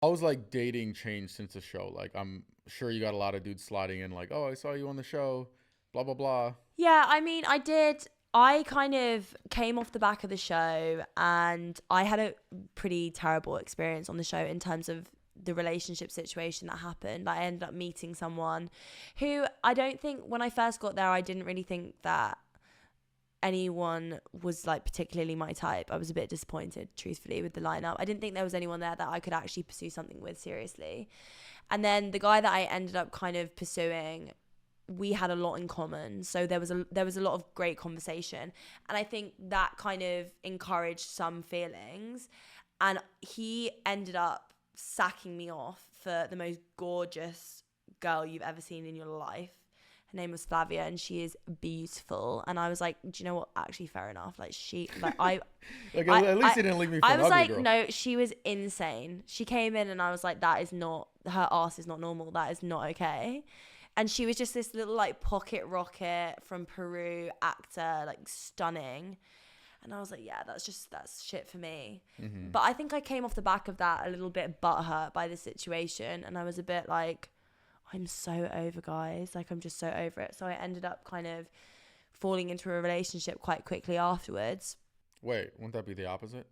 How was like dating changed since the show? Like, I'm sure you got a lot of dudes sliding in, like, oh, I saw you on the show, blah blah blah. Yeah, I mean, I did. I kind of came off the back of the show and I had a pretty terrible experience on the show in terms of the relationship situation that happened. I ended up meeting someone who I don't think, when I first got there, I didn't really think that anyone was like particularly my type. I was a bit disappointed, truthfully, with the lineup. I didn't think there was anyone there that I could actually pursue something with seriously. And then the guy that I ended up kind of pursuing, we had a lot in common, so there was a lot of great conversation, and I think that kind of encouraged some feelings. And he ended up sacking me off for the most gorgeous girl you've ever seen in your life. Her name was Flavia, and she is beautiful. And I was like, do you know what? Actually, fair enough. Like she, like Like, I, at least I, you didn't leave me for I an was ugly like, girl. no, she was insane. She came in, and I was like, that is not, her ass is not normal. That is not okay. And she was just this little like pocket rocket from Peru actor, like stunning. And I was like, yeah, that's shit for me. Hmm. But I think I came off the back of that a little bit butthurt by the situation. And I was a bit like, I'm so over guys. Like, I'm just so over it. So I ended up kind of falling into a relationship quite quickly afterwards. Wait, wouldn't that be the opposite?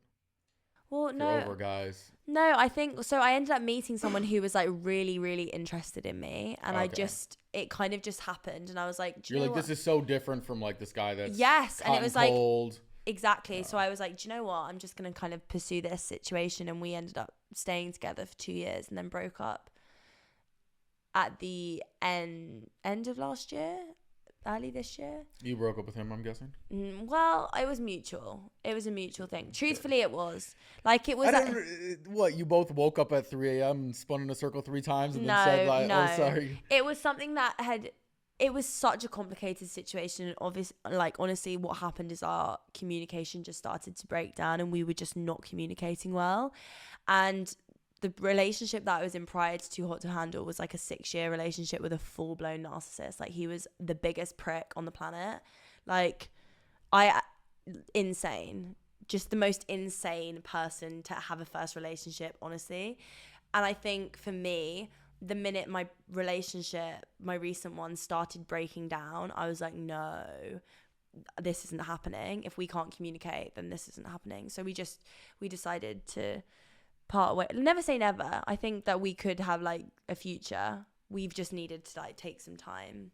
Well, If you're no, over guys. no, I think so. I ended up meeting someone who was like really, really interested in me. And Okay. it kind of just happened. And I was like, do You're you know like, what? this is so different from like this guy that's Yes. And it hot and was like, cold. exactly. So I was like, do you know what? I'm just going to kind of pursue this situation. And we ended up staying together for 2 years and then broke up at the end of last year, early this year. You broke up with him, I'm guessing. Well, it was mutual. It was a mutual thing. Okay. Truthfully, it was. Like, it I was don't. What, you both woke up at 3 a.m. and spun in a circle 3 times and then said no, like, "Oh, no. sorry." It was something that had, it was such a complicated situation. And obvious, like, honestly, what happened is our communication just started to break down and we were just not communicating well. And the relationship that I was in prior to Too Hot to Handle was like a 6 year relationship with a full blown narcissist. Like, he was the biggest prick on the planet. Like, I, insane. Just the most insane person to have a first relationship, honestly. And I think for me, the minute my relationship, my recent one, started breaking down, I was like, no, this isn't happening. If we can't communicate, then this isn't happening. So we decided to part way. Never say never. I think that we could have like a future. We've just needed to like take some time.